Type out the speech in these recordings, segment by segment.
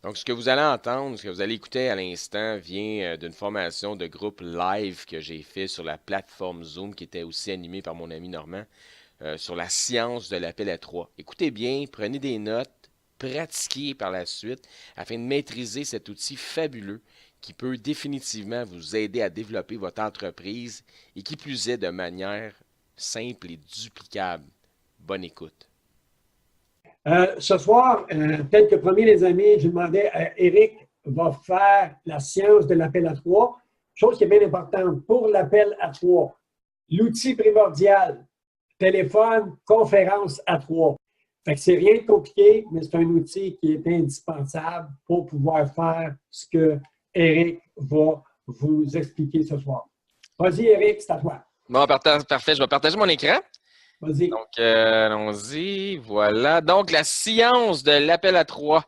Donc, ce que vous allez entendre, ce que vous allez écouter à l'instant vient d'une formation de groupe live que j'ai fait sur la plateforme Zoom, qui était aussi animée par mon ami Normand, sur la science de l'appel à trois. Écoutez bien, prenez des notes, pratiquez par la suite afin de maîtriser cet outil fabuleux qui peut définitivement vous aider à développer votre entreprise et qui plus est de manière simple et duplicable. Bonne écoute. Ce soir, tel que promis, les amis, je demandais à Eric va faire la science de l'appel à trois, chose qui est bien importante pour l'appel à trois. L'outil primordial, téléphone, conférence à trois. Fait que c'est rien de compliqué, mais c'est un outil qui est indispensable pour pouvoir faire ce que Eric va vous expliquer ce soir. Vas-y, Eric, c'est à toi. Bon, parfait. Je vais partager mon écran. Vas-y. Donc, allons-y. Voilà. Donc, la science de l'appel à trois.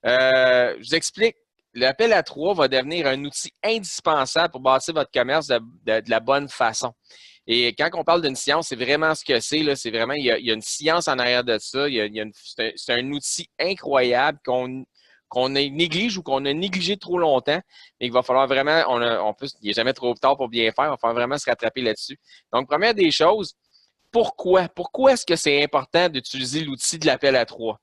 Je vous explique. L'appel à trois va devenir un outil indispensable pour bâtir votre commerce de la bonne façon. Et quand on parle d'une science, c'est vraiment ce que c'est. C'est vraiment, il y a une science en arrière de ça. C'est un outil incroyable qu'on néglige ou qu'on a négligé trop longtemps, mais il va falloir vraiment, il n'est jamais trop tard pour bien faire, il va falloir vraiment se rattraper là-dessus. Donc, première des choses, pourquoi? Pourquoi est-ce que c'est important d'utiliser l'outil de l'appel à trois?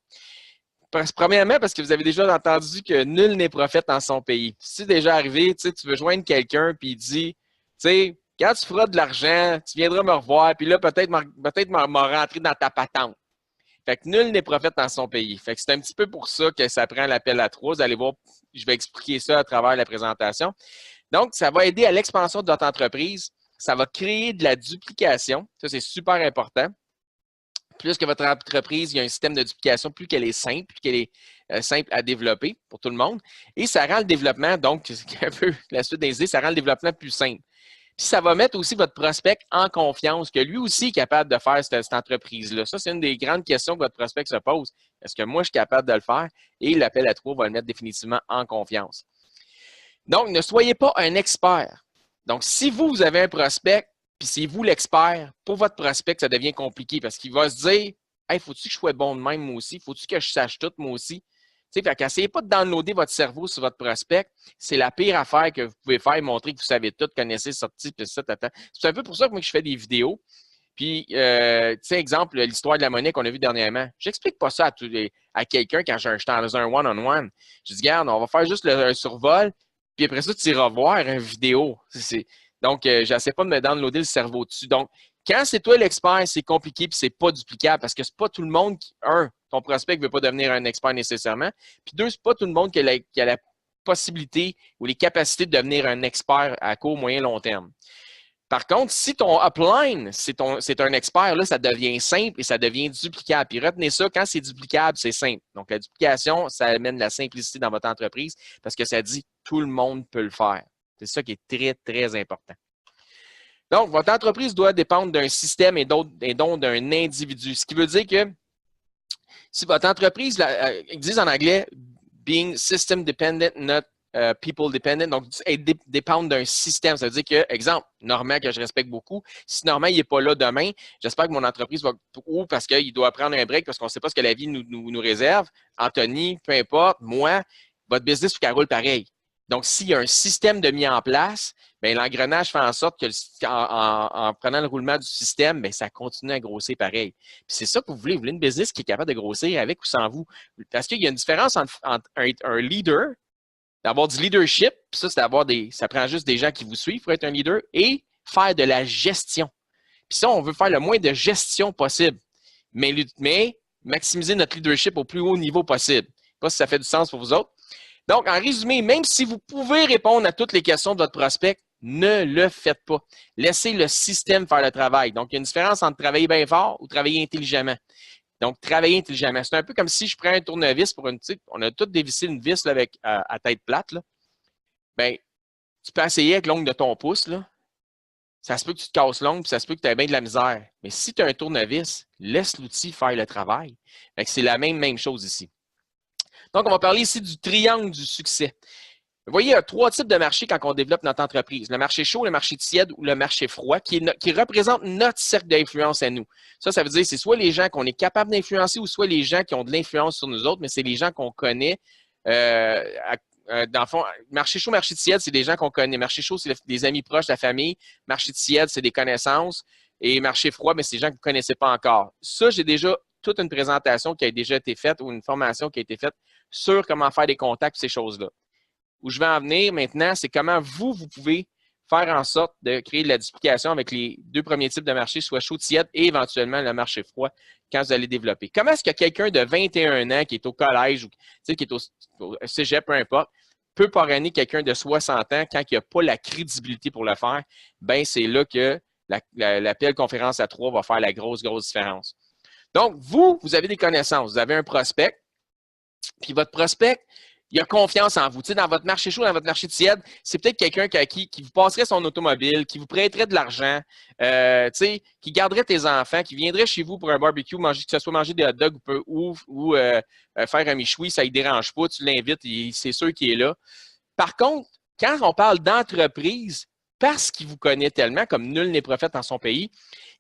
Premièrement, parce que vous avez déjà entendu que nul n'est prophète en son pays. Si c'est déjà arrivé, tu veux joindre quelqu'un, puis il dit, tu sais, quand tu feras de l'argent, tu viendras me revoir, puis là, peut-être m'en rentrer dans ta patente. Fait que nul n'est prophète dans son pays. Fait que c'est un petit peu pour ça que ça prend l'appel à trois. Vous allez voir, je vais expliquer ça à travers la présentation. Donc, ça va aider à l'expansion de votre entreprise. Ça va créer de la duplication. Ça, c'est super important. Plus que votre entreprise, il y a un système de duplication, plus qu'elle est simple, plus qu'elle est simple à développer pour tout le monde. Et ça rend le développement, donc, un peu la suite des idées, ça rend le développement plus simple. Puis ça va mettre aussi votre prospect en confiance, que lui aussi est capable de faire cette entreprise-là. Ça, c'est une des grandes questions que votre prospect se pose. Est-ce que moi, je suis capable de le faire? Et l'appel à trois va le mettre définitivement en confiance. Donc, ne soyez pas un expert. Donc, si vous avez un prospect, puis c'est vous l'expert, pour votre prospect, ça devient compliqué parce qu'il va se dire, hey, faut-tu que je sois bon de même, moi aussi? Faut-tu que je sache tout, moi aussi? Tu sais, fait qu'essayez pas de downloader votre cerveau sur votre prospect. C'est la pire affaire que vous pouvez faire, montrer que vous savez tout, connaissez sorti, puis ça, tata. C'est un peu pour ça que moi, je fais des vidéos. Puis, tu sais, exemple, l'histoire de la monnaie qu'on a vue dernièrement. J'explique pas ça à quelqu'un quand j'étais dans un one-on-one. Je dis, regarde, on va faire juste un survol, puis après ça, tu iras voir une vidéo. Donc, j'essaie pas de me downloader le cerveau dessus. Donc, quand c'est toi l'expert, c'est compliqué puis c'est pas duplicable parce que c'est pas tout le monde qui, ton prospect ne veut pas devenir un expert nécessairement. Puis deux, c'est pas tout le monde qui a la possibilité ou les capacités de devenir un expert à court, moyen, long terme. Par contre, si ton upline, c'est un expert, là, ça devient simple et ça devient duplicable. Puis retenez ça, quand c'est duplicable, c'est simple. Donc, la duplication, ça amène la simplicité dans votre entreprise parce que ça dit tout le monde peut le faire. C'est ça qui est très, très important. Donc, votre entreprise doit dépendre d'un système et donc d'un individu. Ce qui veut dire que si votre entreprise, ils disent en anglais, being system dependent, not people dependent, donc dépendre d'un système. Ça veut dire que, exemple, Normand, que je respecte beaucoup, si Normand n'est pas là demain, j'espère que mon entreprise va, ou parce qu'il doit prendre un break, parce qu'on ne sait pas ce que la vie nous réserve, Anthony, peu importe, moi, votre business, il faut qu'elle roule pareil. Donc, s'il y a un système de mis en place, bien, l'engrenage fait en sorte que en prenant le roulement du système, bien, ça continue à grossir pareil. Puis c'est ça que vous voulez. Vous voulez une business qui est capable de grossir avec ou sans vous. Parce qu'il y a une différence entre un leader, d'avoir du leadership, puis ça, c'est d'avoir ça prend juste des gens qui vous suivent pour être un leader, et faire de la gestion. Puis ça, on veut faire le moins de gestion possible, mais maximiser notre leadership au plus haut niveau possible. Je ne sais pas si ça fait du sens pour vous autres. Donc, en résumé, même si vous pouvez répondre à toutes les questions de votre prospect, ne le faites pas. Laissez le système faire le travail. Donc, il y a une différence entre travailler bien fort ou travailler intelligemment. Donc, travailler intelligemment. C'est un peu comme si je prends un tournevis pour une petite. On a tous dévissé une vis là, avec à tête plate. Là. Bien, tu peux essayer avec l'ongle de ton pouce. Là. Ça se peut que tu te casses l'ongle, puis ça se peut que tu aies bien de la misère. Mais si tu as un tournevis, laisse l'outil faire le travail. C'est la même chose ici. Donc, on va parler ici du triangle du succès. Vous voyez, il y a trois types de marchés quand on développe notre entreprise. Le marché chaud, le marché tiède ou le marché froid qui représente notre cercle d'influence à nous. Ça veut dire que c'est soit les gens qu'on est capable d'influencer ou soit les gens qui ont de l'influence sur nous autres, mais c'est les gens qu'on connaît dans le fond, marché chaud, marché tiède, c'est des gens qu'on connaît. Marché chaud, c'est des amis proches de la famille. Marché tiède, c'est des connaissances. Et marché froid, mais c'est des gens que vous ne connaissez pas encore. Ça, j'ai déjà toute une présentation qui a déjà été faite ou une formation qui a été faite sur comment faire des contacts, ces choses-là. Où je vais en venir maintenant, c'est comment vous pouvez faire en sorte de créer de la duplication avec les deux premiers types de marché, soit chaud, tiède et éventuellement le marché froid quand vous allez développer. Comment est-ce que quelqu'un de 21 ans qui est au collège ou qui est au cégep, peu importe, peut parrainer quelqu'un de 60 ans quand il n'a pas la crédibilité pour le faire? Ben, c'est là que l'appel conférence à 3 va faire la grosse différence. Donc, vous avez des connaissances, vous avez un prospect, puis votre prospect, il a confiance en vous. Tu sais, dans votre marché chaud, dans votre marché tiède, c'est peut-être quelqu'un qui vous passerait son automobile, qui vous prêterait de l'argent, tu sais, qui garderait tes enfants, qui viendrait chez vous pour un barbecue, que ce soit manger des hot dogs ou faire un michoui, ça ne dérange pas, tu l'invites, c'est sûr qu'il est là. Par contre, quand on parle d'entreprise, parce qu'il vous connaît tellement, comme nul n'est prophète en son pays,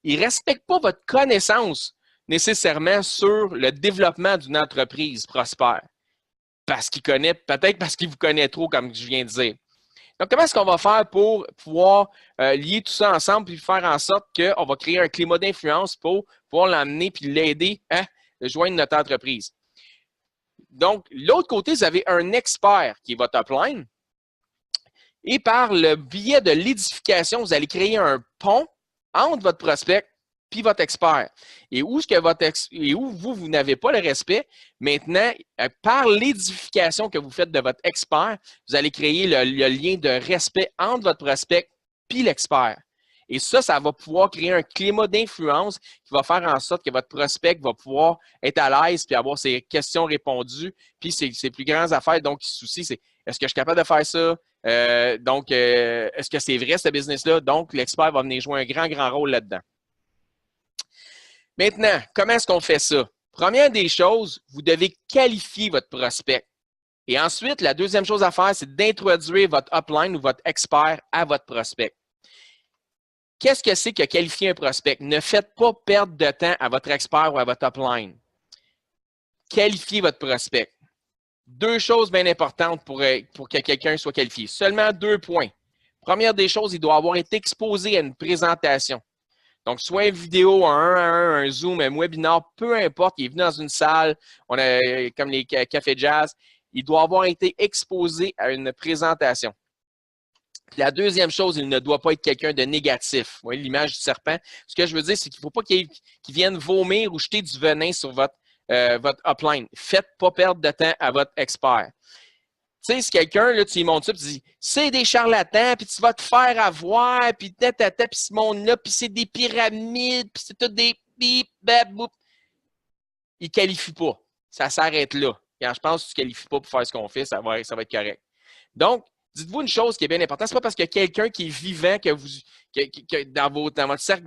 il ne respecte pas votre connaissance nécessairement sur le développement d'une entreprise prospère. Parce qu'il connaît, peut-être parce qu'il vous connaît trop, comme je viens de dire. Donc, comment est-ce qu'on va faire pour pouvoir lier tout ça ensemble et faire en sorte qu'on va créer un climat d'influence pour pouvoir l'emmener et l'aider à joindre notre entreprise? Donc, l'autre côté, vous avez un expert qui est votre upline. Et par le biais de l'édification, vous allez créer un pont entre votre prospect puis votre expert. Et où vous n'avez pas le respect, maintenant, par l'édification que vous faites de votre expert, vous allez créer le lien de respect entre votre prospect puis l'expert. Et ça va pouvoir créer un climat d'influence qui va faire en sorte que votre prospect va pouvoir être à l'aise puis avoir ses questions répondues, puis ses plus grandes affaires. Donc, le souci, c'est est-ce que je suis capable de faire ça? Est-ce que c'est vrai, ce business-là? Donc, l'expert va venir jouer un grand rôle là-dedans. Maintenant, comment est-ce qu'on fait ça? Première des choses, vous devez qualifier votre prospect. Et ensuite, la deuxième chose à faire, c'est d'introduire votre upline ou votre expert à votre prospect. Qu'est-ce que c'est que qualifier un prospect? Ne faites pas perdre de temps à votre expert ou à votre upline. Qualifiez votre prospect. Deux choses bien importantes pour que quelqu'un soit qualifié. Seulement 2 points. Première des choses, il doit avoir été exposé à une présentation. Donc, soit une vidéo, un Zoom, un webinar, peu importe, il est venu dans une salle, comme les cafés jazz, il doit avoir été exposé à une présentation. La deuxième chose, il ne doit pas être quelqu'un de négatif. Vous voyez l'image du serpent? Ce que je veux dire, c'est qu'il ne faut pas qu'il vienne vomir ou jeter du venin sur votre upline. Faites pas perdre de temps à votre expert. Tu sais, si quelqu'un, là, tu lui montres ça, puis tu dis, c'est des charlatans, puis tu vas te faire avoir, puis puis ce monde-là, puis c'est des pyramides, puis c'est tout des bip, bap, boop. Il ne qualifie pas. Ça s'arrête là. Quand je pense que tu ne qualifies pas pour faire ce qu'on fait, ça va être correct. Donc, dites-vous une chose qui est bien importante. Ce n'est pas parce qu'il y a quelqu'un qui est vivant dans votre cercle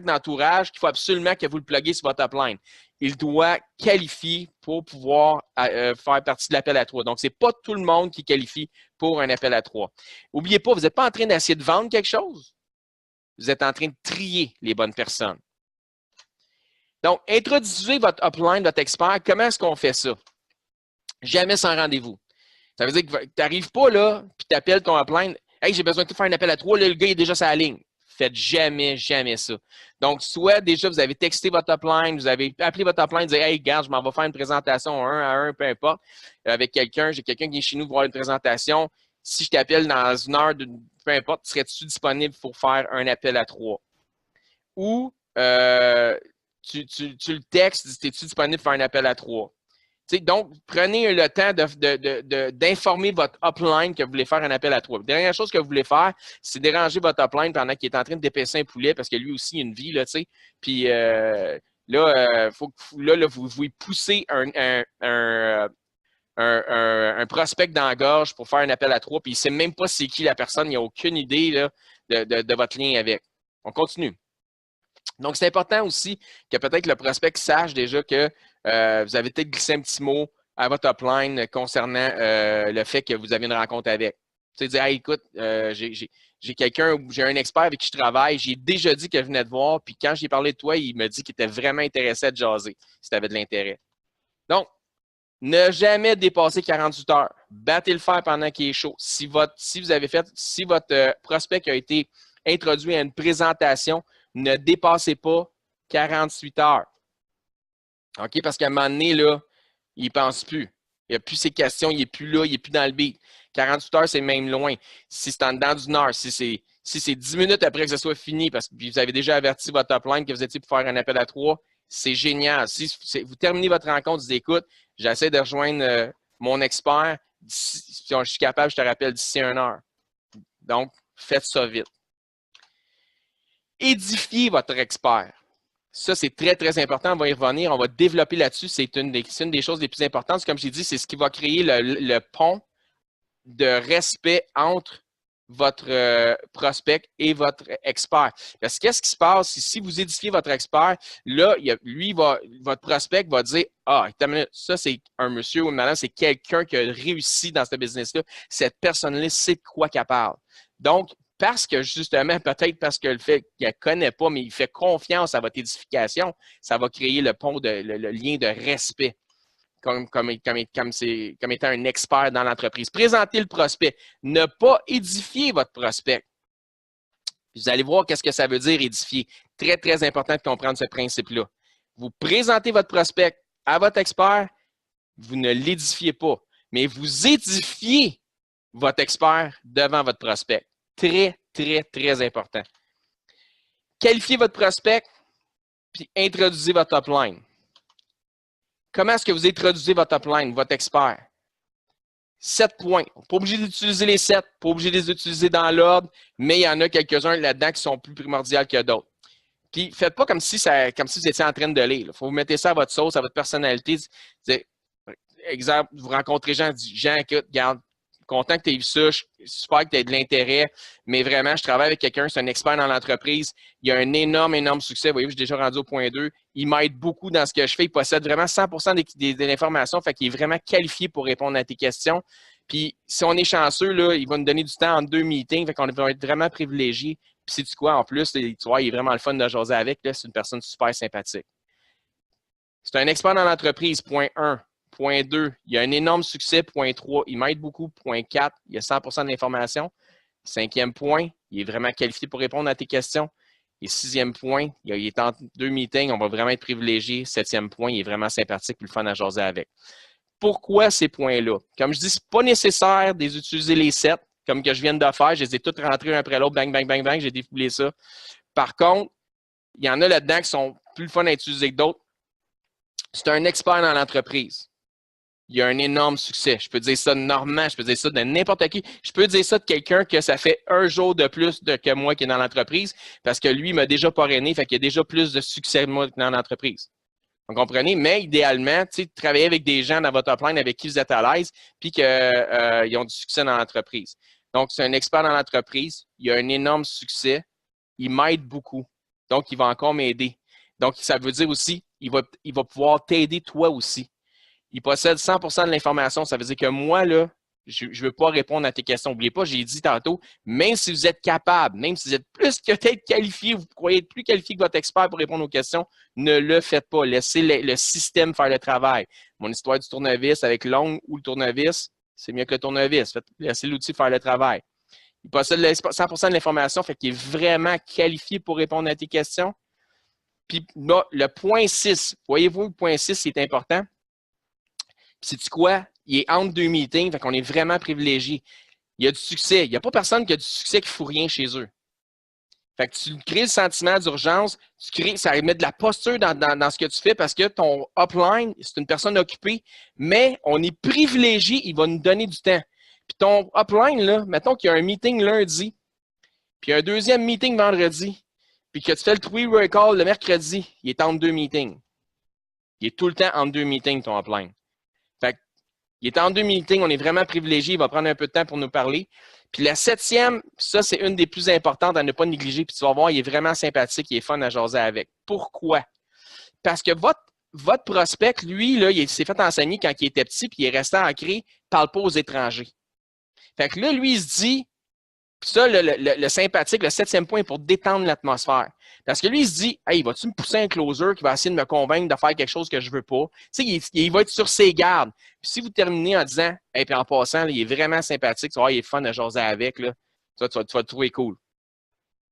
d'entourage qu'il faut absolument que vous le pluguez sur votre upline. Il doit qualifier pour pouvoir faire partie de l'appel à 3. Donc, ce n'est pas tout le monde qui qualifie pour un appel à 3. N'oubliez pas, vous n'êtes pas en train d'essayer de vendre quelque chose. Vous êtes en train de trier les bonnes personnes. Donc, introduisez votre upline, votre expert. Comment est-ce qu'on fait ça? Jamais sans rendez-vous. Ça veut dire que tu n'arrives pas là, puis tu appelles ton upline. Hey, j'ai besoin de te faire un appel à 3. Là, le gars est déjà sur la ligne. Faites jamais ça. Donc, soit déjà, vous avez texté votre upline, vous avez appelé votre upline, vous dites, hey, regarde, je m'en vais faire une présentation 1 à 1, peu importe, avec quelqu'un. J'ai quelqu'un qui est chez nous pour voir une présentation. Si je t'appelle dans une heure, peu importe, serais-tu disponible pour faire un appel à 3? Ou tu le textes, es-tu disponible pour faire un appel à 3? Donc, prenez le temps d'informer votre upline que vous voulez faire un appel à 3. La dernière chose que vous voulez faire, c'est déranger votre upline pendant qu'il est en train de dépecer un poulet parce que lui aussi, il a une vie, là, tu sais. Puis vous poussez un prospect dans la gorge pour faire un appel à 3, puis il ne sait même pas c'est qui la personne, il n'a aucune idée là, de votre lien avec. On continue. Donc, c'est important aussi que peut-être le prospect sache déjà que vous avez peut-être glissé un petit mot à votre upline concernant le fait que vous avez une rencontre avec. Tu sais, dire, hey, écoute, j'ai quelqu'un, j'ai un expert avec qui je travaille, j'ai déjà dit que je venais te voir, puis quand j'ai parlé de toi, il me dit qu'il était vraiment intéressé à te jaser, si tu avais de l'intérêt. Donc, Ne jamais dépasser 48 heures. Battez le fer pendant qu'il est chaud. Si votre prospect a été introduit à une présentation, ne dépassez pas 48 heures. OK? Parce qu'à un moment donné, là, il ne pense plus. Il n'a plus ses questions, il n'est plus là, il n'est plus dans le beat. 48 heures, c'est même loin. Si c'est en dedans d'une heure, si c'est 10 minutes après que ce soit fini, parce que vous avez déjà averti votre upline que vous étiez pour faire un appel à 3, c'est génial. Si vous terminez votre rencontre, vous dites, écoute, j'essaie de rejoindre mon expert. Si je suis capable, je te rappelle d'ici 1 heure. Donc, faites ça vite. Édifiez votre expert. Ça, c'est très, très important. On va y revenir. On va développer là-dessus. C'est une des choses les plus importantes. Comme j'ai dit, c'est ce qui va créer le pont de respect entre votre prospect et votre expert. Parce que qu'est-ce qui se passe si vous édifiez votre expert, là, votre prospect va dire « Ah, ça, c'est un monsieur ou une madame, c'est quelqu'un qui a réussi dans ce business-là. Cette personne-là sait de quoi qu'elle parle. » Donc, parce que justement, peut-être parce que le fait qu'elle ne connaît pas, mais il fait confiance à votre édification, ça va créer le pont, le lien de respect. Comme étant un expert dans l'entreprise. Présentez le prospect. Ne pas édifier votre prospect. Vous allez voir qu'est-ce que ça veut dire édifier. Très, très important de comprendre ce principe-là. Vous présentez votre prospect à votre expert, vous ne l'édifiez pas, mais vous édifiez votre expert devant votre prospect. Très, très, très important. Qualifiez votre prospect, puis introduisez votre upline. Comment est-ce que vous introduisez votre upline, votre expert? 7 points. Pas obligé d'utiliser les 7, pas obligé de les utiliser dans l'ordre, mais il y en a quelques-uns là-dedans qui sont plus primordiaux que d'autres. Puis, faites pas comme si vous étiez en train de lire. Il faut vous mettre ça à votre sauce, à votre personnalité. Exemple, vous rencontrez Jean, écoute, regarde, content que tu aies vu ça, super que tu aies de l'intérêt, mais vraiment, je travaille avec quelqu'un, c'est un expert dans l'entreprise, il a un énorme succès, vous voyez, je suis déjà rendu au point 2, il m'aide beaucoup dans ce que je fais, il possède vraiment 100% de l'information, fait qu'il est vraiment qualifié pour répondre à tes questions. Puis, si on est chanceux, là, il va nous donner du temps entre 2 meetings, fait qu'on va être vraiment privilégié. Puis, sais-tu quoi, en plus, tu vois, il est vraiment le fun de jaser avec, c'est une personne super sympathique. C'est un expert dans l'entreprise, point 1. Point 2, il y a un énorme succès. Point 3, il m'aide beaucoup. Point 4, il y a 100% de l'information. 5e point, il est vraiment qualifié pour répondre à tes questions. Et 6e point, il est en 2 meetings, on va vraiment être privilégié. 7e point, il est vraiment sympathique et le fun à jaser avec. Pourquoi ces points-là? Comme je dis, ce n'est pas nécessaire d'utiliser les 7, comme que je viens de faire. Je les ai tous rentrés un après l'autre, bang, bang, bang, bang, j'ai défoulé ça. Par contre, il y en a là-dedans qui sont plus le fun à utiliser que d'autres. C'est un expert dans l'entreprise. Il y a un énorme succès. Je peux dire ça de Normand, je peux dire ça de n'importe qui. Je peux dire ça de quelqu'un que ça fait un jour de plus que moi qui est dans l'entreprise parce que lui, il m'a déjà parrainé, fait qu'il y a déjà plus de succès que moi dans l'entreprise. Vous comprenez? Mais idéalement, travailler avec des gens dans votre upline avec qui vous êtes à l'aise puis qu'ils ont du succès dans l'entreprise. Donc, c'est un expert dans l'entreprise. Il a un énorme succès. Il m'aide beaucoup. Donc, il va encore m'aider. Donc, ça veut dire aussi, il va pouvoir t'aider toi aussi. Il possède 100% de l'information. Ça veut dire que moi, là, je ne veux pas répondre à tes questions. N'oubliez pas, j'ai dit tantôt, même si vous êtes capable, même si vous êtes plus que peut-être qualifié, vous croyez être plus qualifié que votre expert pour répondre aux questions, ne le faites pas. Laissez le système faire le travail. Mon histoire du tournevis avec l'ongle ou le tournevis, c'est mieux que le tournevis. Laissez l'outil faire le travail. Il possède 100% de l'information, fait qu'il est vraiment qualifié pour répondre à tes questions. Puis là, le point 6, voyez-vous, le point 6, c'est important. Puis sais-tu quoi? Il est entre 2 meetings, fait qu'on est vraiment privilégié. Il y a du succès. Il n'y a pas personne qui a du succès qui ne fout rien chez eux. Fait que tu crées le sentiment d'urgence, ça met de la posture dans ce que tu fais parce que ton upline, c'est une personne occupée, mais on est privilégié, il va nous donner du temps. Puis ton upline, là, mettons qu'il y a un meeting lundi, puis un deuxième meeting vendredi, puis que tu fais le 3-way call le mercredi, il est entre 2 meetings. Il est tout le temps entre 2 meetings, ton upline. Il est en 2 meetings, on est vraiment privilégié, il va prendre un peu de temps pour nous parler. Puis la 7e, ça, c'est une des plus importantes à ne pas négliger. Puis tu vas voir, il est vraiment sympathique, il est fun à jaser avec. Pourquoi? Parce que votre prospect, lui, là, il s'est fait enseigner quand il était petit, puis il est resté ancré, parle pas aux étrangers. Fait que là, lui, il se dit, Puis ça, le sympathique, le 7e point, pour détendre l'atmosphère. Parce que lui, il se dit, hey, vas-tu me pousser un closer qui va essayer de me convaincre de faire quelque chose que je veux pas? Tu sais, il va être sur ses gardes. Puis si vous terminez en disant, hey, puis en passant, là, il est vraiment sympathique, tu vois, il est fun à jaser avec, là, tu vas le trouver cool.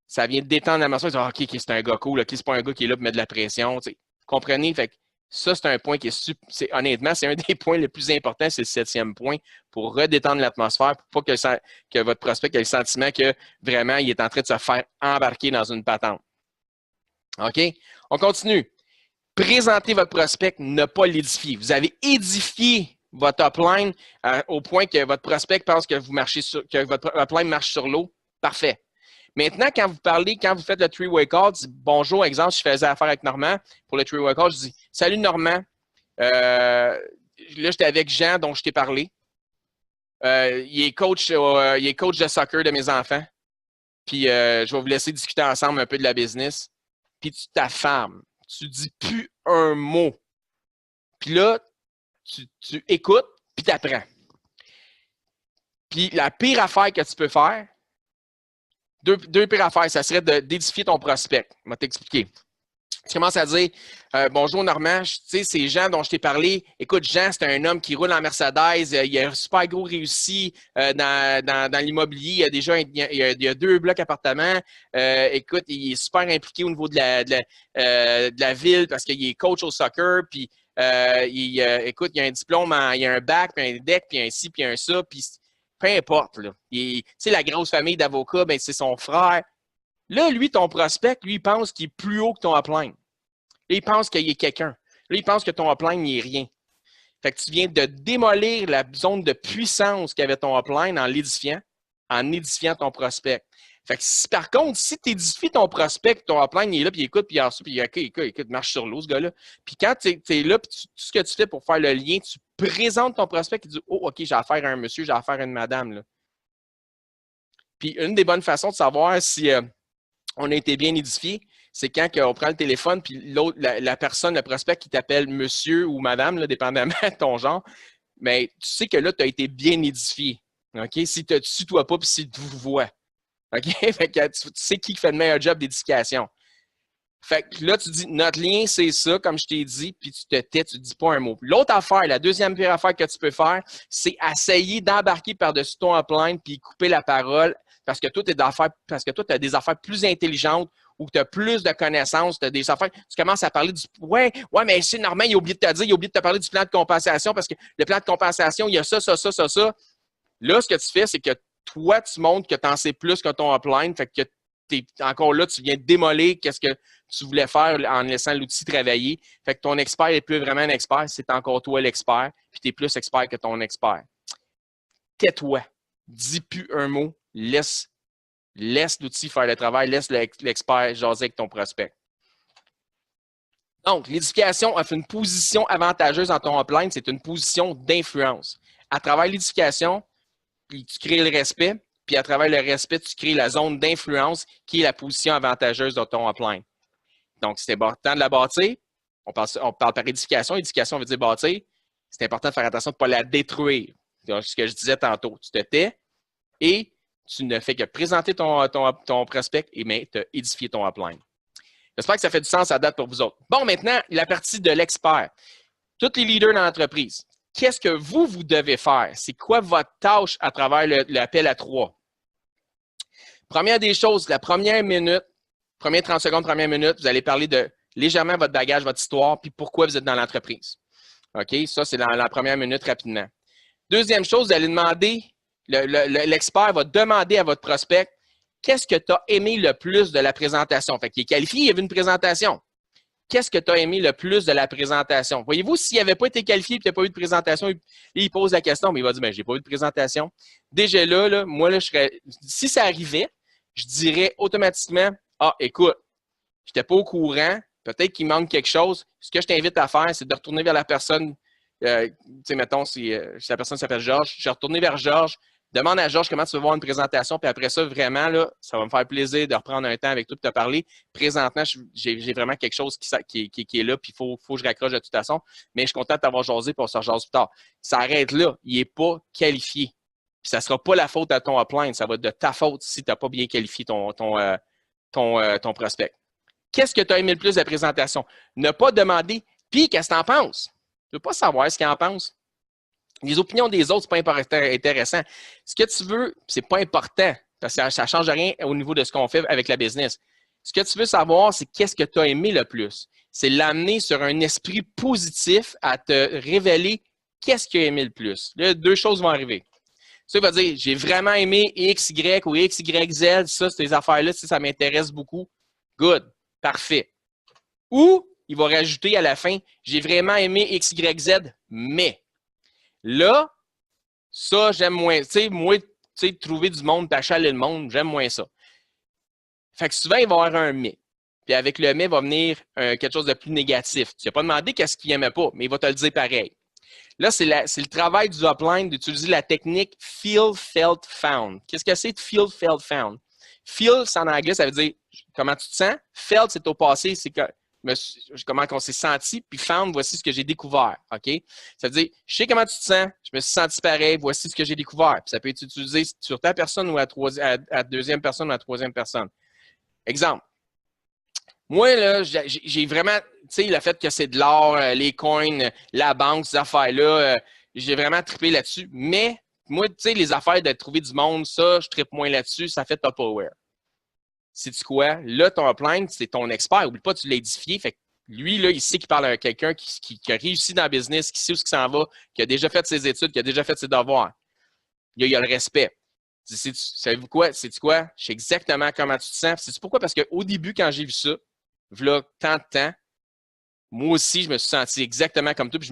Ça vient de détendre l'atmosphère. Tu vas dire, OK, c'est un gars cool, OK, c'est pas un gars qui est là pour mettre de la pression. Tu sais. Comprenez? Fait que ça, c'est un point qui est honnêtement, c'est un des points les plus importants, c'est le 7e point pour redétendre l'atmosphère, pour pas que votre prospect ait le sentiment que vraiment il est en train de se faire embarquer dans une patente. OK? On continue. Présentez votre prospect, ne pas l'édifier. Vous avez édifié votre upline au point que votre prospect pense que votre upline marche sur l'eau. Parfait. Maintenant, quand vous faites le three-way call, dis bonjour, exemple, je faisais affaire avec Normand pour le three-way call, je dis salut Normand, là j'étais avec Jean dont je t'ai parlé. Il est coach de soccer de mes enfants. Puis je vais vous laisser discuter ensemble un peu de la business. Puis tu t'affames. Tu dis plus un mot. Puis là, tu écoutes, puis tu apprends. Puis la pire affaire que tu peux faire, deux pires affaires, ça serait d'édifier ton prospect. Je vais t'expliquer. Tu commences à dire bonjour Normand, tu sais, c'est Jean dont je t'ai parlé. Écoute, Jean, c'est un homme qui roule en Mercedes. Il a un super gros réussi dans l'immobilier. Il y a 2 blocs appartements. Écoute, il est super impliqué au niveau de la ville parce qu'il est coach au soccer. Puis, écoute, il a un diplôme, il a un bac, puis un deck, puis un ci, puis un ça. Puis, peu importe. Tu sais, la grosse famille d'avocats, ben, c'est son frère. Là, lui, ton prospect, lui, il pense qu'il est plus haut que ton upline. Là, il pense qu'il est quelqu'un. Là, il pense que ton upline n'est rien. Fait que tu viens de démolir la zone de puissance qu'avait ton upline en édifiant ton prospect. Fait que par contre, si tu édifies ton prospect, ton upline il est là, puis il écoute, puis il reçoit, puis écoute, marche sur l'eau, ce gars-là. Puis quand tu es là, puis tout ce que tu fais pour faire le lien, tu présentes ton prospect qui dit oh, OK, j'ai affaire à un monsieur, j'ai affaire à une madame. Là. Puis une des bonnes façons de savoir si on a été bien édifié, c'est quand on prend le téléphone, puis l'autre, la personne, le prospect qui t'appelle monsieur ou madame, là, dépendamment de ton genre, mais tu sais que là, tu as été bien édifié. OK? Si tu ne te tutoies pas, puis si tu vous vois. OK? Fait que tu sais qui fait le meilleur job d'édification. Fait que là, tu dis, notre lien, c'est ça, comme je t'ai dit, puis tu te tais, tu ne dis pas un mot. L'autre affaire, la deuxième pire affaire que tu peux faire, c'est essayer d'embarquer par-dessus ton upline puis couper la parole parce que toi, tu as des affaires plus intelligentes ou tu as plus de connaissances, tu as des affaires. Tu commences à parler du ouais, mais c'est normal, il a oublié de te dire, il a oublié de te parler du plan de compensation parce que le plan de compensation, il y a ça. Là, ce que tu fais, c'est que toi, tu montres que tu en sais plus que ton upline, fait que encore là, tu viens de démolir qu'est-ce que tu voulais faire en laissant l'outil travailler. Fait que ton expert n'est plus vraiment un expert, c'est encore toi l'expert, puis tu es plus expert que ton expert. Tais-toi. Dis plus un mot. Laisse l'outil faire le travail. Laisse l'expert jaser avec ton prospect. Donc, l'édification offre une position avantageuse dans ton upline. C'est une position d'influence. À travers l'édification, tu crées le respect. Puis à travers le respect, tu crées la zone d'influence qui est la position avantageuse de ton upline. Donc, c'est important de la bâtir. On parle par édification. Édification veut dire bâtir. C'est important de faire attention de ne pas la détruire. C'est ce que je disais tantôt. Tu te tais et tu ne fais que présenter ton prospect et tu as édifié ton upline. J'espère que ça fait du sens à date pour vous autres. Bon, maintenant, la partie de l'expert. Tous les leaders dans l'entreprise, qu'est-ce que vous devez faire? C'est quoi votre tâche à travers l'appel à 3? Première des choses, la première minute, première 30 secondes, première minute, vous allez parler de légèrement votre bagage, votre histoire, puis pourquoi vous êtes dans l'entreprise. OK? Ça, c'est dans la première minute rapidement. Deuxième chose, vous allez demander, l'expert va demander à votre prospect, qu'est-ce que tu as aimé le plus de la présentation? Fait qu'il est qualifié, il y avait une présentation. Qu'est-ce que tu as aimé le plus de la présentation? Voyez-vous, s'il n'avait pas été qualifié et qu'il n'y a pas eu de présentation, il pose la question, mais il va dire, je n'ai pas eu de présentation. Déjà là, moi, si ça arrivait, je dirais automatiquement, écoute, je n'étais pas au courant, peut-être qu'il manque quelque chose. Ce que je t'invite à faire, c'est de retourner vers la personne, tu sais, mettons, si la personne s'appelle Georges, je vais retourner vers Georges, demande à Georges comment tu veux voir une présentation, puis après ça, vraiment, là, ça va me faire plaisir de reprendre un temps avec toi et de te parler. Présentement, j'ai vraiment quelque chose qui est là, puis il faut que je raccroche de toute façon, mais je suis content de t'avoir jasé pour ça jase plus tard. Ça arrête là, il n'est pas qualifié. Puis ça ne sera pas la faute à ton upline, ça va être de ta faute si tu n'as pas bien qualifié ton prospect. Qu'est-ce que tu as aimé le plus de la présentation? Ne pas demander, puis qu'est-ce que tu en penses? Tu ne veux pas savoir ce qu'il en pense. Les opinions des autres, ce n'est pas intéressant. Ce que tu veux, ce n'est pas important, parce que ça ne change rien au niveau de ce qu'on fait avec la business. Ce que tu veux savoir, c'est qu'est-ce que tu as aimé le plus. C'est l'amener sur un esprit positif à te révéler qu'est-ce que tu as aimé le plus. Là, deux choses vont arriver. Ça, il va dire, j'ai vraiment aimé X, Y ou X, Y, Z, ça, ces affaires-là, ça m'intéresse beaucoup. Good, parfait. Ou, il va rajouter à la fin, j'ai vraiment aimé X, Y, Z, mais. Là, ça, j'aime moins. Tu sais, moi, trouver du monde, t'achaler le monde, j'aime moins ça. Fait que souvent, il va y avoir un mais. Puis avec le mais, va venir quelque chose de plus négatif. Tu n'as pas demandé qu'est-ce qu'il n'aimait pas, mais il va te le dire pareil. Là, c'est le travail du upline d'utiliser la technique Feel, Felt, Found. Qu'est-ce que c'est de Feel, Felt, Found? Feel, c'est en anglais, ça veut dire comment tu te sens. Felt, c'est au passé, c'est comment on s'est senti. Puis Found, voici ce que j'ai découvert. OK? Ça veut dire, je sais comment tu te sens, je me suis senti pareil, voici ce que j'ai découvert. Puis ça peut être utilisé sur ta personne ou à deuxième personne ou à troisième personne. Exemple. Moi, là, j'ai vraiment, tu sais, le fait que c'est de l'or, les coins, la banque, ces affaires-là, j'ai vraiment trippé là-dessus. Mais, moi, tu sais, les affaires de trouver du monde, ça, je trippe moins là-dessus, ça fait Tupperware. Sais-tu quoi? Là, ton upline, c'est ton expert. Oublie pas, tu l'as édifié. Fait que lui, là, il sait qu'il parle à quelqu'un qui a réussi dans le business, qui sait où il s'en va, qui a déjà fait ses études, qui a déjà fait ses devoirs. Il y a le respect. Savez-vous quoi? Sais-tu quoi? Je sais exactement comment tu te sens. Sais-tu pourquoi? Parce qu'au début, quand j'ai vu ça, voilà tant de temps, moi aussi, je me suis senti exactement comme toi, puis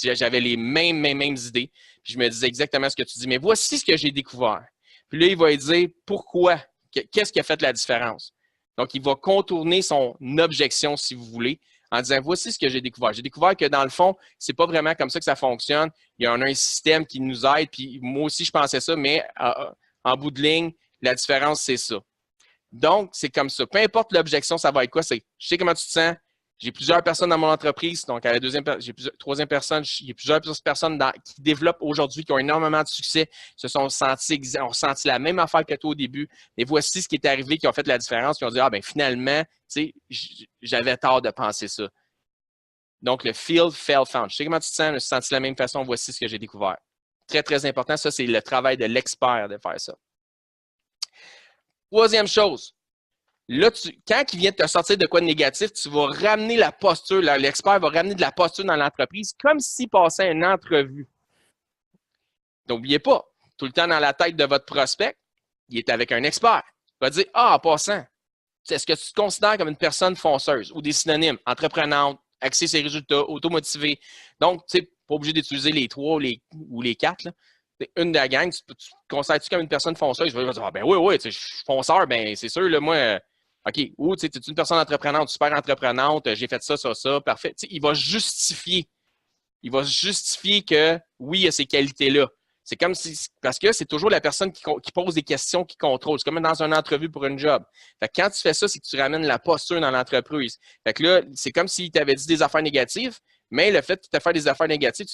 j'avais les mêmes idées, puis je me disais exactement ce que tu dis. Mais voici ce que j'ai découvert. Puis là, il va lui dire pourquoi, qu'est-ce qui a fait la différence. Donc, il va contourner son objection, si vous voulez, en disant voici ce que j'ai découvert. J'ai découvert que dans le fond, c'est pas vraiment comme ça que ça fonctionne. Il y a un système qui nous aide, puis moi aussi, je pensais ça, mais en bout de ligne, la différence, c'est ça. Donc, c'est comme ça. Peu importe l'objection, ça va être quoi? C'est je sais comment tu te sens. J'ai plusieurs personnes dans mon entreprise. Donc, à la troisième personne, il y a plusieurs personnes qui développent aujourd'hui, qui ont énormément de succès, ont senti la même affaire que toi au début. Et voici ce qui est arrivé, qui a fait la différence. Ils ont dit, ah ben finalement, tu sais, j'avais tort de penser ça. Donc, le feel, felt, found. Je sais comment tu te sens, je me suis senti de la même façon. Voici ce que j'ai découvert. Très, très important. Ça, c'est le travail de l'expert de faire ça. Troisième chose, là, quand il vient de te sortir de quoi de négatif, tu vas ramener la posture, l'expert va ramener de la posture dans l'entreprise comme s'il passait une entrevue. N'oubliez pas, tout le temps dans la tête de votre prospect, il est avec un expert. Il va dire, ah, en passant, est-ce que tu te considères comme une personne fonceuse ou des synonymes, entreprenante, axée ses résultats, automotivée? Donc, tu sais, pas obligé d'utiliser les trois ou les quatre, là. Une de la gang, tu te considères-tu comme une personne fonceuse? Je vais dire, ah, ben oui, je suis fonceur, ben c'est sûr, là, moi, OK. Ou tu es une personne entreprenante, super entreprenante, j'ai fait ça, parfait. Tu sais, il va justifier que oui, il y a ces qualités-là. C'est comme si, parce que c'est toujours la personne qui pose des questions, qui contrôle. C'est comme dans une entrevue pour une job. Fait que quand tu fais ça, c'est que tu ramènes la posture dans l'entreprise. Fait que là, c'est comme s'il t'avait dit des affaires négatives, mais le fait de te faire des affaires négatives,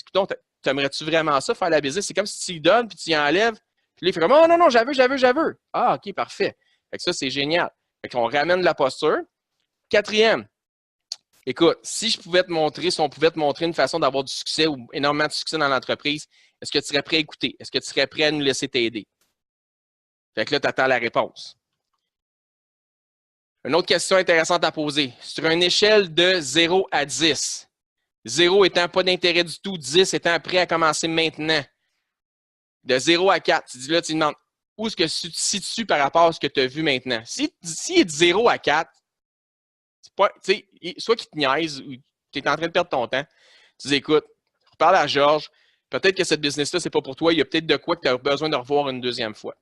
t'aimerais-tu vraiment ça, faire la business? C'est comme si tu y donnes, puis tu y enlèves, puis là, il fait comme, oh non, j'avais. Ah, OK, parfait. Fait que ça, c'est génial. Fait qu'on ramène la posture. Quatrième, écoute, si on pouvait te montrer une façon d'avoir du succès ou énormément de succès dans l'entreprise, est-ce que tu serais prêt à écouter? Est-ce que tu serais prêt à nous laisser t'aider? Fait que là, tu attends la réponse. Une autre question intéressante à poser. Sur une échelle de 0 à 10, 0 étant pas d'intérêt du tout, 10 étant prêt à commencer maintenant. De 0 à 4, tu demandes où est-ce que tu te situes par rapport à ce que tu as vu maintenant. S'il est de 0 à 4, soit qu'il te niaise ou tu es en train de perdre ton temps, tu dis écoute, reparle à Georges, peut-être que cette business-là, c'est pas pour toi, il y a peut-être de quoi que tu as besoin de revoir une deuxième fois.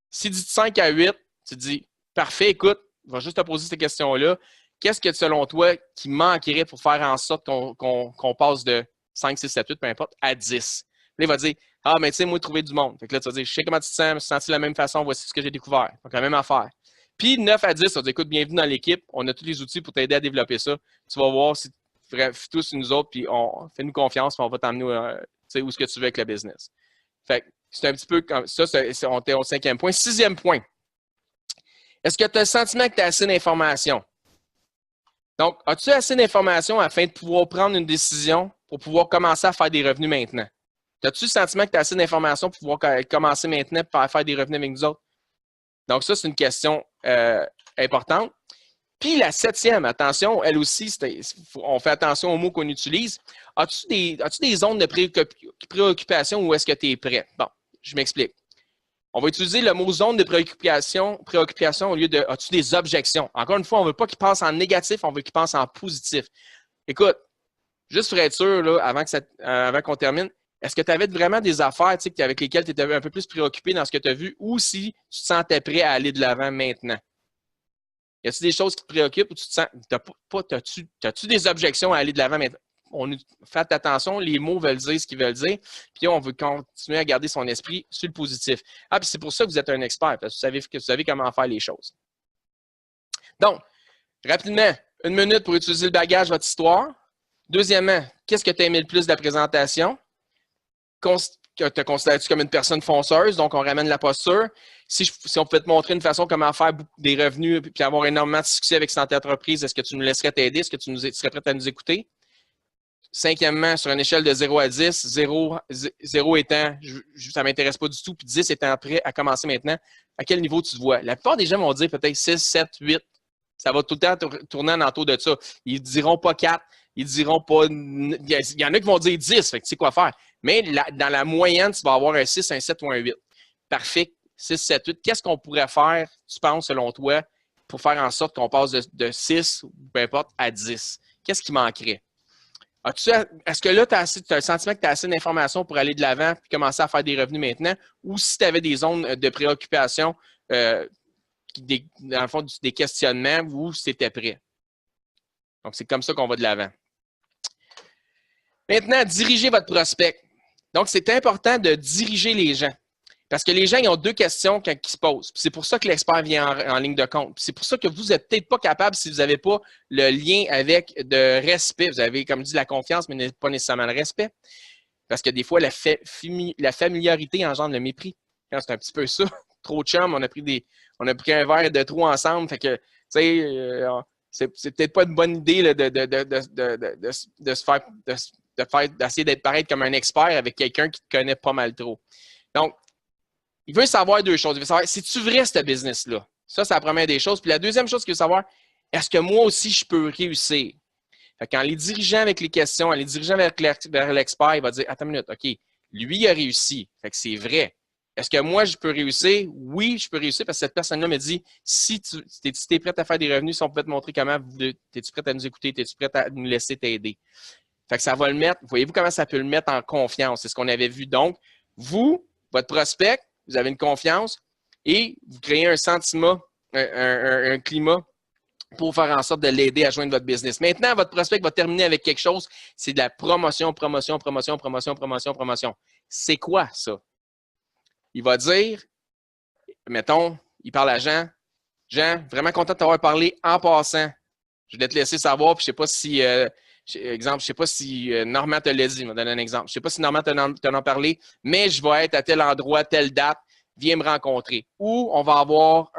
S'il dit de 5 à 8, tu te dis parfait, écoute, je vais juste te poser ces questions-là. Qu'est-ce que selon toi qui manquerait pour faire en sorte qu'on passe de 5, 6, 7, 8, peu importe, à 10? Là, il va dire ah, mais tu sais, moi, trouver du monde. Fait que là, tu vas dire je sais comment tu te sens, je me suis senti de la même façon, voici ce que j'ai découvert. Donc, la même affaire. Puis 9 à 10, ça veut dire écoute, bienvenue dans l'équipe. On a tous les outils pour t'aider à développer ça. Tu vas voir si tous nous autres, puis fais-nous confiance, puis on va t'emmener où est-ce que tu veux avec le business. Fait C'est un petit peu comme ça, on est au 5e point. 6e point. Est-ce que tu as le sentiment que tu as assez d'informations? Donc, as-tu assez d'informations afin de pouvoir prendre une décision pour pouvoir commencer à faire des revenus maintenant? As-tu le sentiment que tu as assez d'informations pour pouvoir commencer maintenant pour faire des revenus avec nous autres? Donc, ça, c'est une question importante. Puis la 7e, attention, elle aussi, on fait attention aux mots qu'on utilise. As-tu des zones de préoccupation ou est-ce que tu es prêt? Bon, je m'explique. On va utiliser le mot zone de préoccupation au lieu de as-tu des objections? Encore une fois, on ne veut pas qu'il pense en négatif, on veut qu'il pense en positif. Écoute, juste pour être sûr, là, avant qu'on termine, est-ce que tu avais vraiment des affaires avec lesquelles tu étais un peu plus préoccupé dans ce que tu as vu ou si tu te sentais prêt à aller de l'avant maintenant? Y a-t-il des choses qui te préoccupent ou tu te sens. As-tu des objections à aller de l'avant maintenant? Faites attention, les mots veulent dire ce qu'ils veulent dire, puis on veut continuer à garder son esprit sur le positif. Ah, puis c'est pour ça que vous êtes un expert, parce que vous savez comment faire les choses. Donc, rapidement, 1 minute pour utiliser le bagage de votre histoire. Deuxièmement, qu'est-ce que tu as aimé le plus de la présentation? Te considères-tu comme une personne fonceuse? Donc, on ramène la posture. Si on pouvait te montrer une façon comment faire des revenus et avoir énormément de succès avec cette entreprise, est-ce que tu nous laisserais t'aider? Est-ce que tu serais prêt à nous écouter? 5e, sur une échelle de 0 à 10, 0 étant ça ne m'intéresse pas du tout, puis 10 étant prêt à commencer maintenant, à quel niveau tu te vois? La plupart des gens vont dire peut-être 6, 7, 8. Ça va tout le temps tourner en entour de ça. Ils ne diront pas 4. Ils diront pas. Il y en a qui vont dire 10, fait que tu sais quoi faire. Mais dans la moyenne, tu vas avoir un 6, un 7 ou un 8. Parfait. 6, 7, 8. Qu'est-ce qu'on pourrait faire, tu penses, selon toi, pour faire en sorte qu'on passe de 6, ou peu importe, à 10? Qu'est-ce qui manquerait? Est-ce que là, tu as le sentiment que tu as assez d'informations pour aller de l'avant et commencer à faire des revenus maintenant? Ou si tu avais des zones de préoccupation, dans le fond, des questionnements, ou si tu étais prêt? Donc, c'est comme ça qu'on va de l'avant. Maintenant, dirigez votre prospect. Donc, c'est important de diriger les gens. Parce que les gens, ils ont 2 questions quand ils se posent. C'est pour ça que l'expert vient en ligne de compte. C'est pour ça que vous n'êtes peut-être pas capable, si vous n'avez pas le lien avec de respect. Vous avez, comme dit, la confiance, mais pas nécessairement le respect. Parce que des fois, la familiarité engendre le mépris. C'est un petit peu ça. Trop de chum, on a pris un verre de trop ensemble. Fait que, tu sais, c'est peut-être pas une bonne idée là, d'essayer d'être pareil comme un expert avec quelqu'un qui te connaît pas mal trop. Donc, il veut savoir 2 choses. Il veut savoir, c'est-tu vrai, ce business-là? Ça, c'est la première des choses. Puis la deuxième chose qu'il veut savoir, est-ce que moi aussi, je peux réussir? Fait qu'en les dirigeant avec les questions, en les dirigeant vers l'expert, il va dire, attends une minute, OK, lui, il a réussi. Fait que c'est vrai. Est-ce que moi, je peux réussir? Oui, je peux réussir parce que cette personne-là me dit, si tu es prêt à faire des revenus, si on peut te montrer comment, es-tu prêt à nous écouter? Es-tu prêt à nous laisser t'aider? Fait que ça va le mettre, voyez-vous comment ça peut le mettre en confiance? C'est ce qu'on avait vu. Donc, vous, votre prospect, vous avez une confiance et vous créez un sentiment, un climat pour faire en sorte de l'aider à joindre votre business. Maintenant, votre prospect va terminer avec quelque chose, c'est de la promotion. C'est quoi ça? Il va dire, mettons, il parle à Jean. Jean, vraiment content de t'avoir parlé en passant. Je vais te laisser savoir, puis je ne sais pas si, exemple, je ne sais pas si Normand te l'a dit, je vais donner un exemple. Je ne sais pas si Normand t'en a parlé, mais je vais être à tel endroit, telle date, viens me rencontrer. Ou on va avoir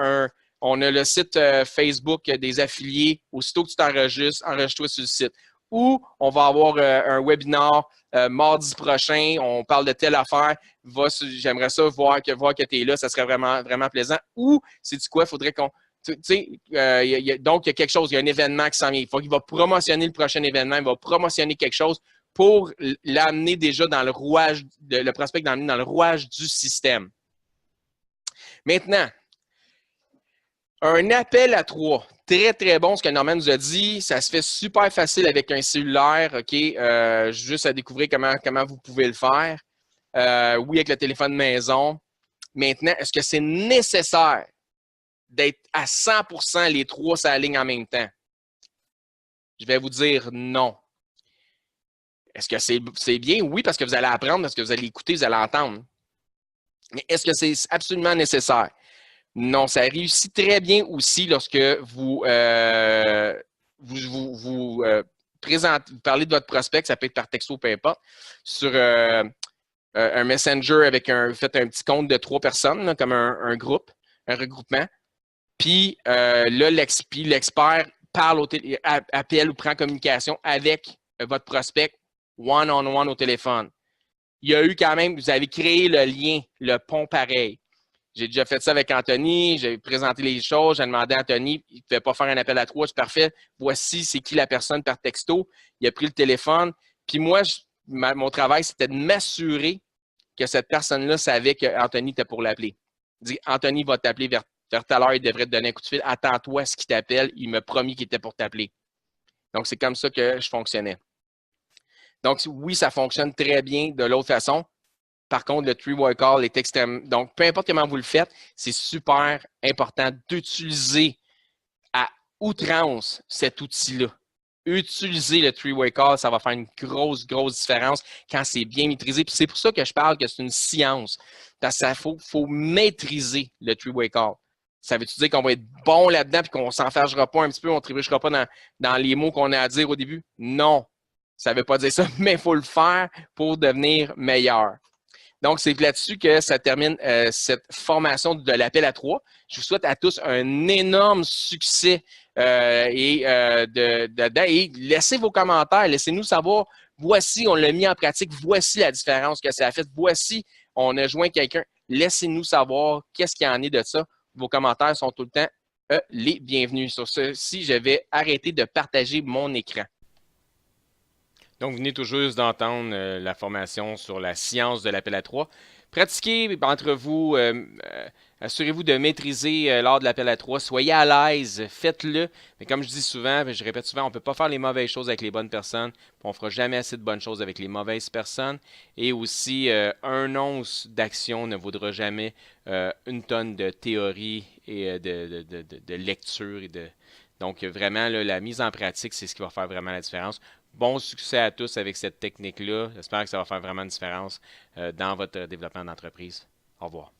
on a le site Facebook des affiliés, aussitôt que tu t'enregistres, enregistre-toi sur le site. Ou on va avoir un webinar mardi prochain, on parle de telle affaire, j'aimerais ça voir que tu es là, ça serait vraiment, vraiment plaisant. Ou, sais-tu quoi, il faudrait qu'on... donc, il y a quelque chose, il y a un événement qui s'en vient. Il va promotionner le prochain événement, il va promotionner quelque chose pour l'amener déjà dans le rouage, le prospect dans le rouage du système. Maintenant, un appel à 3. Très, très bon ce que Normand nous a dit. Ça se fait super facile avec un cellulaire, OK? Juste à découvrir comment vous pouvez le faire. Oui, avec le téléphone maison. Maintenant, est-ce que c'est nécessaire d'être à 100% les 3 sur la ligne en même temps? Je vais vous dire non. Est-ce que c'est bien? Oui, parce que vous allez apprendre, parce que vous allez écouter, vous allez entendre. Mais est-ce que c'est absolument nécessaire? Non, ça réussit très bien aussi lorsque vous parlez de votre prospect, ça peut être par texto, peu importe, sur un messenger avec faites un petit compte de 3 personnes, là, comme un groupe, un regroupement. Puis là, l'expert parle appelle ou prend communication avec votre prospect one-on-one au téléphone. Il y a eu quand même, vous avez créé le lien, le pont pareil. J'ai déjà fait ça avec Anthony, j'ai présenté les choses, j'ai demandé à Anthony, il ne pouvait pas faire un appel à 3, c'est parfait. Voici c'est qui la personne par texto. Il a pris le téléphone. Puis moi, mon travail, c'était de m'assurer que cette personne-là savait qu'Anthony était pour l'appeler. Il dit, Anthony va t'appeler vers telle heure, il devrait te donner un coup de fil. Attends-toi à ce qu'il t'appelle. Il m'a promis qu'il était pour t'appeler. Donc, c'est comme ça que je fonctionnais. Donc, oui, ça fonctionne très bien de l'autre façon. Par contre, le three-way call est extrêmement... Donc, peu importe comment vous le faites, c'est super important d'utiliser à outrance cet outil-là. Utiliser le three-way call, ça va faire une grosse, grosse différence quand c'est bien maîtrisé. Puis c'est pour ça que je parle que c'est une science. Parce qu'il faut maîtriser le three-way call. Ça veut-tu dire qu'on va être bon là-dedans et qu'on ne s'enfargera pas un petit peu, on ne trébuchera pas dans les mots qu'on a à dire au début? Non. Ça ne veut pas dire ça, mais il faut le faire pour devenir meilleur. Donc, c'est là-dessus que ça termine cette formation de l'appel à 3. Je vous souhaite à tous un énorme succès et laissez vos commentaires, laissez-nous savoir, voici, on l'a mis en pratique, voici la différence que ça a fait, voici, on a joint quelqu'un, laissez-nous savoir qu'est-ce qu'il y en est de ça. Vos commentaires sont tout le temps les bienvenus. Sur ceci, je vais arrêter de partager mon écran. Donc, vous venez tout juste d'entendre la formation sur la science de l'appel à 3. Pratiquez entre vous, assurez-vous de maîtriser l'art de l'appel à 3. Soyez à l'aise, faites-le. Mais comme je dis souvent, je répète souvent, on ne peut pas faire les mauvaises choses avec les bonnes personnes. On ne fera jamais assez de bonnes choses avec les mauvaises personnes. Et aussi, un once d'action ne vaudra jamais une tonne de théorie et de lecture. Donc, vraiment, là, la mise en pratique, c'est ce qui va faire vraiment la différence. Bon succès à tous avec cette technique-là. J'espère que ça va faire vraiment une différence dans votre développement d'entreprise. Au revoir.